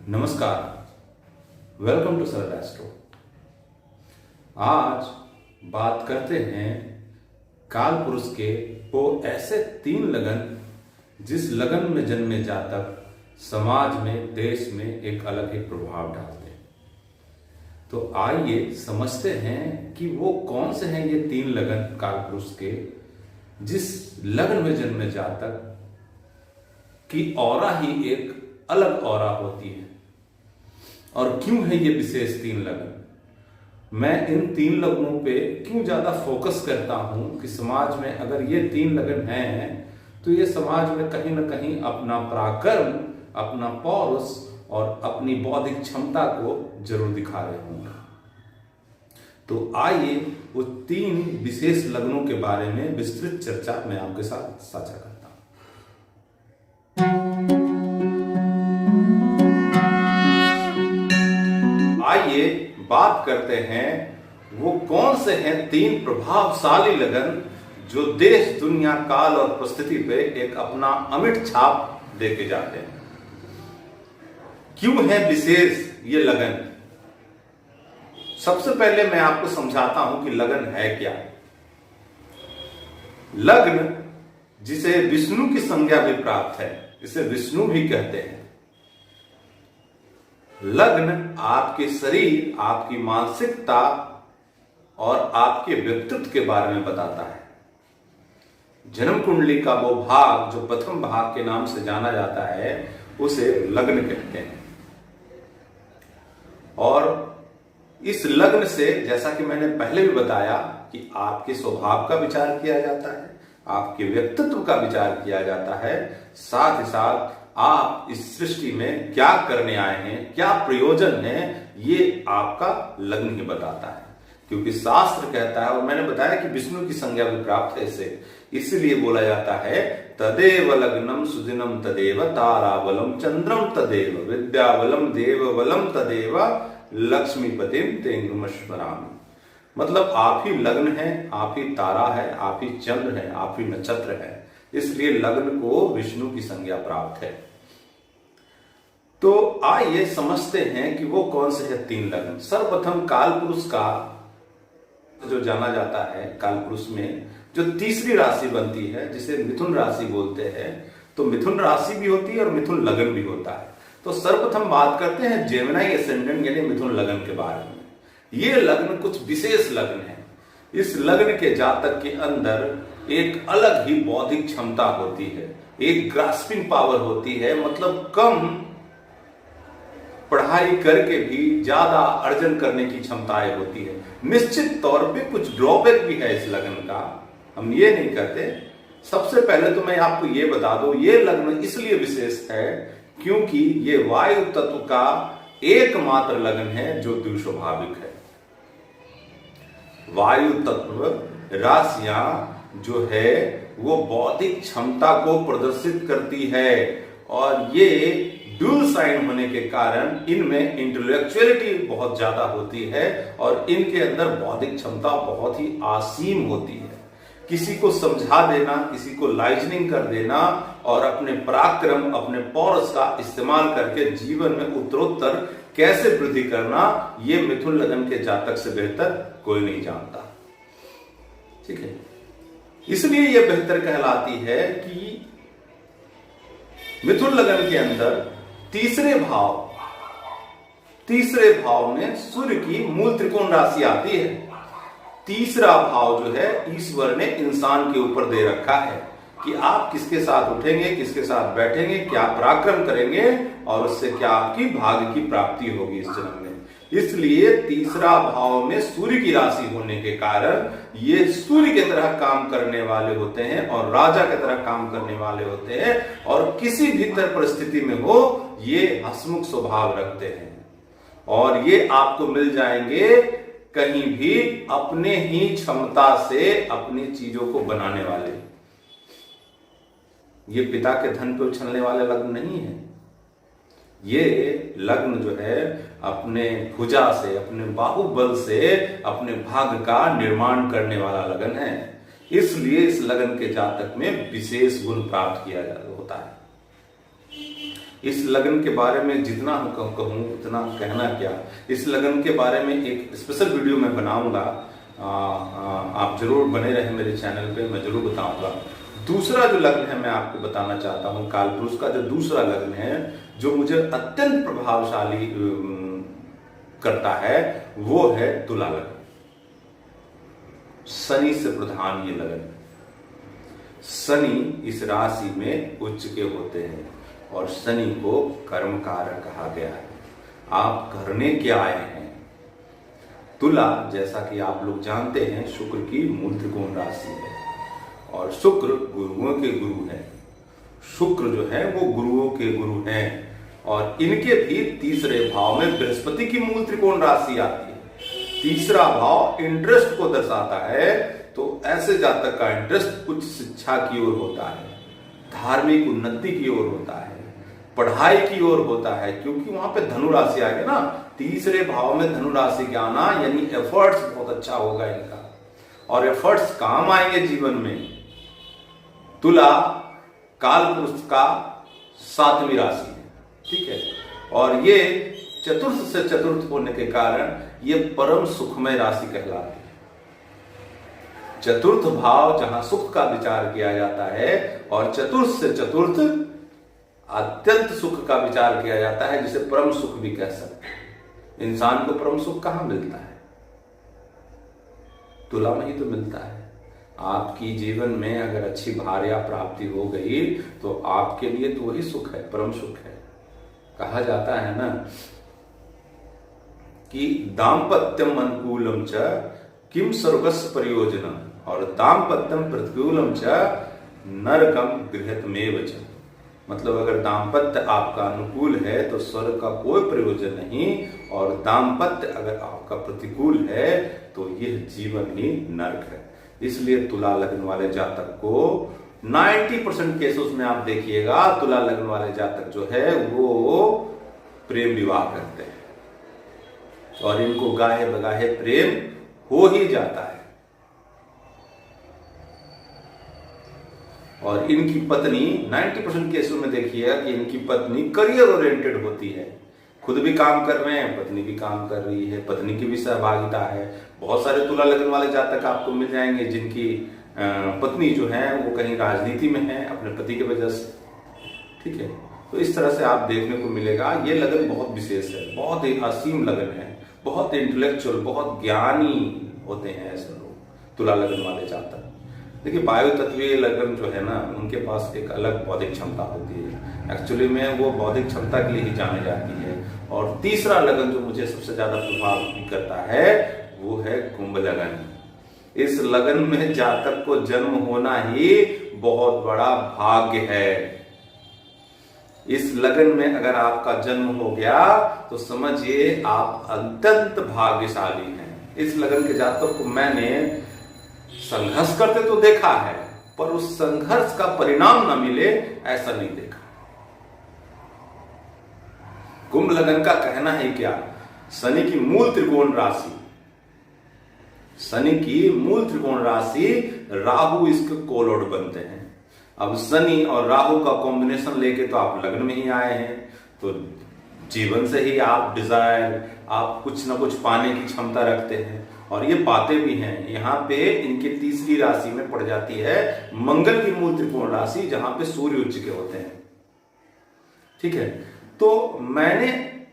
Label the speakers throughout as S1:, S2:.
S1: नमस्कार, welcome to सरल astro. आज बात करते हैं काल पुरुष के वो ऐसे 3 लगन जिस लगन में जन्मे जातक समाज में, देश में एक अलग ही प्रभाव डालते हैं। तो आइए समझते हैं कि वो कौन से हैं ये 3 लगन काल पुरुष के जिस लगन में जन्मे जातक की ऑरा ही एक अलग ऑरा होती है। और क्यों है ये विशेष 3 लगन? मैं इन 3 लगनों पे क्यों ज्यादा फोकस करता हूं कि समाज में अगर ये 3 लगन हैं तो ये समाज में कहीं ना कहीं अपना पराक्रम, अपना पौरुष और अपनी बौद्धिक क्षमता को जरूर दिखा रहे होंगे। तो आइए वो 3 विशेष लगनों के बारे में विस्तृत चर्चा मैं आपके साथ साझा करता हूं। आइए बात करते हैं वो कौन से हैं 3 प्रभावशाली लगन जो देश, दुनिया, काल और परिस्थिति पे एक अपना अमिट छाप देके जाते हैं। क्यों है विशेष ये लगन? सबसे पहले मैं आपको समझाता हूं कि लगन है क्या। लग्न जिसे विष्णु की संज्ञा भी प्राप्त है, इसे विष्णु भी कहते हैं। लग्न आपके शरीर, आपकी मानसिकता और आपके व्यक्तित्व के बारे में बताता है। जन्म कुंडली का वो भाग जो प्रथम भाग के नाम से जाना जाता है उसे लग्न कहते हैं। और इस लग्न से, जैसा कि मैंने पहले भी बताया, कि आपके स्वभाव का विचार किया जाता है, आपके व्यक्तित्व का विचार किया जाता है, साथ ही साथ आप इस सृष्टि में क्या करने आए हैं, क्या प्रयोजन है, ये आपका लग्न ही बताता है। क्योंकि शास्त्र कहता है, और मैंने बताया कि विष्णु की संज्ञा भी प्राप्त है इसे, इसलिए बोला जाता है तदेव लग्नम सुदिनम तदेव ताराबलम चंद्रम तदेव विद्याबलम देवबलम तदेव लक्ष्मीपतिम तेंगुमश्वरामी। मतलब आप ही लग्न है, आप ही तारा है, आप ही चंद्र है, आप ही नक्षत्र है, इसलिए लग्न को विष्णु की संज्ञा प्राप्त है। तो आइए समझते हैं कि वो कौन से हैं 3 लगन। सर्वप्रथम काल पुरुष का जो जाना जाता है, काल पुरुष में जो तीसरी राशि बनती है जिसे मिथुन राशि बोलते हैं, तो मिथुन राशि भी होती है और मिथुन लगन भी होता है। तो सर्वप्रथम बात करते हैं जेमिनी एसेंडेंट यानी मिथुन लगन के बारे में। ये लग्न कुछ विशेष लग्न है। इस लग्न के जातक के अंदर एक अलग ही बौद्धिक क्षमता होती है, एक ग्रास्पिंग पावर होती है। मतलब कम पढ़ाई करके भी ज्यादा अर्जन करने की क्षमताएं होती है। निश्चित तौर पे कुछ ड्रॉबैक भी है इस लगन का, हम ये नहीं कहते। सबसे पहले तो मैं आपको ये बता दूं, ये लग्न इसलिए विशेष है क्योंकि ये वायु तत्व का एकमात्र लगन है जो द्विस्वाभाविक है। वायु तत्व राशियां जो है वो बौद्धिक क्षमता को प्रदर्शित करती है, और ये ड्यूल साइन होने के कारण इनमें इंटेलेक्चुअलिटी बहुत ज्यादा होती है और इनके अंदर बौद्धिक क्षमता बहुत ही असीम होती है। किसी को समझा देना, किसी को लाइजनिंग कर देना और अपने पराक्रम, अपने पौरुष का इस्तेमाल करके जीवन में उत्तरोत्तर कैसे वृद्धि करना, ये मिथुन लगन के जातक से बेहतर कोई नहीं जानता। ठीक है, इसलिए यह बेहतर कहलाती है कि मिथुन लगन के अंदर तीसरे भाव में सूर्य की मूल त्रिकोण राशि आती है। तीसरा भाव जो है ईश्वर ने इंसान के ऊपर दे रखा है कि आप किसके साथ उठेंगे, किसके साथ बैठेंगे, क्या पराक्रम करेंगे और उससे क्या आपकी भाग्य की प्राप्ति होगी इस जन्म में। इसलिए तीसरा भाव में सूर्य की राशि होने के कारण ये सूर्य की तरह काम करने वाले होते हैं और राजा की तरह काम करने वाले होते हैं, और किसी भीतर परिस्थिति में हो ये हंसमुख स्वभाव रखते हैं। और ये आपको मिल जाएंगे कहीं भी अपने ही क्षमता से अपनी चीजों को बनाने वाले। ये पिता के धन पे उछलने वाले लग्न नहीं है। ये लग्न जो है अपने भुजा से, अपने बाहुबल से अपने भाग्य का निर्माण करने वाला लगन है। इसलिए इस लगन के जातक में विशेष गुण प्राप्त किया होता है। इस लगन के बारे में जितना कहूँ उतना कहना क्या। इस लगन के बारे में एक स्पेशल वीडियो मैं बनाऊंगा, आप जरूर बने रहें मेरे चैनल पे, मैं जरूर बताऊंगा। दूसरा जो लग्न है मैं आपको बताना चाहता हूँ, कालपुरुष का जो दूसरा लग्न है जो मुझे अत्यंत प्रभावशाली करता है वो है तुला लग्न। शनि से प्रधान ये लग्न। शनि इस राशि में उच्च के होते हैं और शनि को कर्म कारक कहा गया है। आप करने क्या आए हैं? तुला, जैसा कि आप लोग जानते हैं, शुक्र की मूल त्रिकोण राशि है और शुक्र गुरुओं के गुरु हैं। शुक्र जो है वो गुरुओं के गुरु हैं और इनके भी तीसरे भाव में बृहस्पति की मूल त्रिकोण राशि आती है। तीसरा भाव इंटरेस्ट को दर्शाता है, तो ऐसे जातक का इंटरेस्ट उच्च शिक्षा की ओर होता है, धार्मिक उन्नति की ओर होता है, पढ़ाई की ओर होता है, क्योंकि वहां पे धनु राशि आ गई ना। तीसरे भाव में धनु राशि के आना यानी एफर्ट्स बहुत अच्छा होगा इनका और एफर्ट्स काम आएंगे जीवन में। तुला कालपुरुष का 7वीं राशि है, ठीक है, और ये चतुर्थ से चतुर्थ होने के कारण ये परम सुखमय राशि कहलाती है। चतुर्थ भाव जहां सुख का विचार किया जाता है और चतुर्थ से चतुर्थ अत्यंत सुख का विचार किया जाता है, जिसे परम सुख भी कह सकते हैं। इंसान को परम सुख कहां मिलता है? तुला में ही तो मिलता है। आपकी जीवन में अगर अच्छी भार्या प्राप्ति हो गई तो आपके लिए तो वही सुख है, परम सुख है। कहा जाता है ना कि दाम्पत्यम अनुकूलम च किम स्वर्गस्य प्रयोजनम और दाम्पत्यम प्रतिकूलम च नरकम गृहतमेव च। मतलब अगर दाम्पत्य आपका अनुकूल है तो स्वर्ग का कोई प्रयोजन नहीं, और दाम्पत्य अगर आपका प्रतिकूल है तो यह जीवन ही नरक है। इसलिए तुला लग्न वाले जातक को 90% केसेस में आप देखिएगा, तुला लग्न वाले जातक जो है वो प्रेम विवाह करते हैं और इनको गाहे बगाहे प्रेम हो ही जाता है। और इनकी पत्नी 90% केसों में देखिएगा कि इनकी पत्नी करियर ओरिएंटेड होती है। खुद भी काम कर रहे हैं, पत्नी भी काम कर रही है, पत्नी की भी सहभागिता है। बहुत सारे तुला लग्न वाले जातक आपको मिल जाएंगे जिनकी पत्नी जो है वो कहीं राजनीति में है अपने पति के वजह से, ठीक है। तो इस तरह से आप देखने को मिलेगा। ये लगन बहुत विशेष है, बहुत ही असीम लगन है, बहुत इंटेलेक्चुअल, बहुत ज्ञानी होते हैं ऐसे लोग तुला लगन वाले जातक। देखिए वायु तत्वीय लगन जो है ना, उनके पास एक अलग बौद्धिक क्षमता होती है। एक्चुअली में वो बौद्धिक क्षमता के लिए ही जानी जाती है। और तीसरा लगन जो मुझे सबसे ज्यादा प्रभावित करता है वो है कुंभ लगन। इस लगन में जातक को जन्म होना ही बहुत बड़ा भाग्य है। इस लगन में अगर आपका जन्म हो गया तो समझिए आप अत्यंत भाग्यशाली हैं। इस लगन के जातक को मैंने संघर्ष करते तो देखा है, पर उस संघर्ष का परिणाम न मिले ऐसा नहीं देखा। कुंभ लगन का कहना है क्या? शनि की मूल त्रिकोण राशि, शनि की मूल त्रिकोण राशि राहु इसके कोलॉर्ड बनते हैं। अब शनि और राहु का कॉम्बिनेशन लेके तो आप लग्न में ही आए हैं, तो जीवन से ही आप डिजायर, आप कुछ ना कुछ पाने की क्षमता रखते हैं और ये पाते भी हैं। यहाँ पे इनके तीसरी राशि में पड़ जाती है मंगल की मूल त्रिकोण राशि, जहां पे सूर्य उच्च के होते हैं, ठीक है। तो मैंने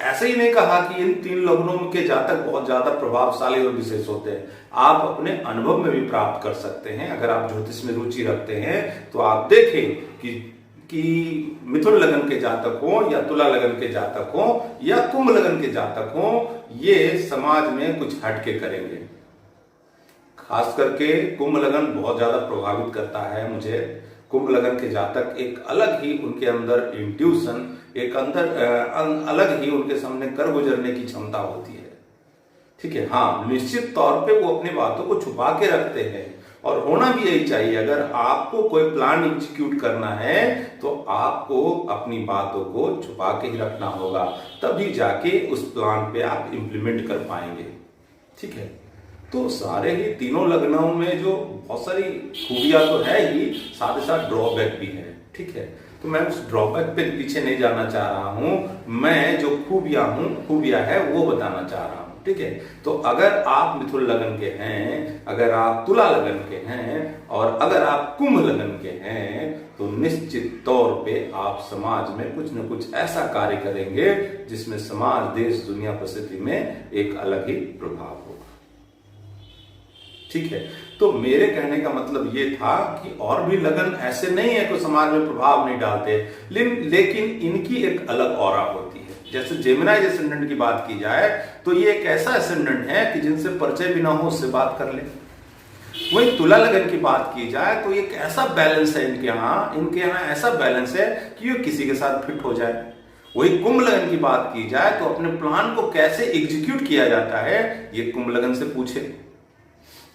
S1: ऐसे ही नहीं कहा कि इन 3 लग्नों के जातक बहुत ज्यादा प्रभावशाली और विशेष होते हैं। आप अपने अनुभव में भी प्राप्त कर सकते हैं। अगर आप ज्योतिष में रुचि रखते हैं तो आप देखें कि मिथुन लगन के जातक हो या तुला लगन के जातक हो या कुंभ लगन के जातक हो, ये समाज में कुछ हटके करेंगे। खास करके कुंभ लगन बहुत ज्यादा प्रभावित करता है मुझे। कुंभ लगन के जातक एक अलग ही उनके अंदर इंट्यूशन, एक अंदर अलग ही उनके सामने कर गुजरने की क्षमता होती है, ठीक है। हाँ, निश्चित तौर पे वो अपनी बातों को छुपा के रखते हैं और होना भी यही चाहिए। अगर आपको कोई प्लान एग्जीक्यूट करना है तो आपको अपनी बातों को छुपा के ही रखना होगा, तभी जाके उस प्लान पे आप इंप्लीमेंट कर पाएंगे, ठीक है। तो सारे ही तीनों लग्नों में जो बहुत सारी खूबियां तो है ही, साथ ही साथ ड्रॉबैक भी है, ठीक है। तो तो मैं उस ड्रॉबैक पे पीछे नहीं जाना चाह रहा हूं, मैं जो खूबियां है वो बताना चाह रहा हूं। ठीक है, तो अगर आप मिथुन लगन के हैं, अगर आप तुला लगन के हैं और अगर आप कुंभ लगन के हैं, तो निश्चित तौर पे आप समाज में कुछ न कुछ ऐसा कार्य करेंगे जिसमें समाज, देश, दुनिया, परिस्थिति में एक अलग ही प्रभाव होगा। ठीक है, तो मेरे कहने का मतलब ये था कि और भी लगन ऐसे नहीं है कि समाज में प्रभाव नहीं डालते, लेकिन इनकी एक अलग ऑरा होती है। जैसे जेमिनी एसेंडेंट की बात की जाए तो ये एक ऐसा एसेंडेंट है कि जिनसे परिचय भी ना हो उससे बात कर ले। वही तुला लगन की बात की जाए तो एक ऐसा बैलेंस है इनके यहाँ ऐसा बैलेंस है कि ये किसी के साथ फिट हो जाए। वही कुंभ लगन की बात की जाए तो अपने प्लान को कैसे एग्जीक्यूट किया जाता है ये कुंभ लगन से पूछे।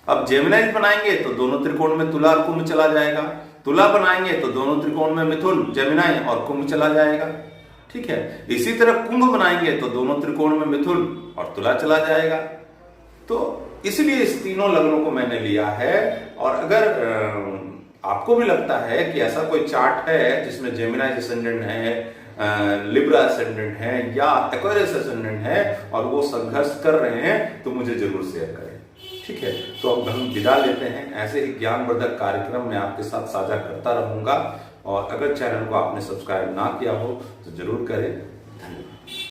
S1: अब जेमिनी बनाएंगे तो दोनों त्रिकोण में तुला और कुंभ चला जाएगा, तुला बनाएंगे तो दोनों त्रिकोण में मिथुन, जेमिनी और कुंभ चला जाएगा। ठीक है, इसी तरह कुंभ बनाएंगे तो दोनों त्रिकोण में मिथुन और तुला चला जाएगा। तो इसलिए इस तीनों लग्नों को मैंने लिया है। और अगर आपको भी लगता है कि ऐसा कोई चार्ट है जिसमें जेमिनी एसेंडेंट है, लिब्रा एसेंडेंट है या एक्वेरियस एसेंडेंट है और वो संघर्ष कर रहे हैं तो मुझे जरूर शेयर करें। ठीक है, तो अब हम विदा लेते हैं। ऐसे ही ज्ञानवर्धक कार्यक्रम मैं आपके साथ साझा करता रहूंगा और अगर चैनल को आपने सब्सक्राइब ना किया हो तो जरूर करें। धन्यवाद।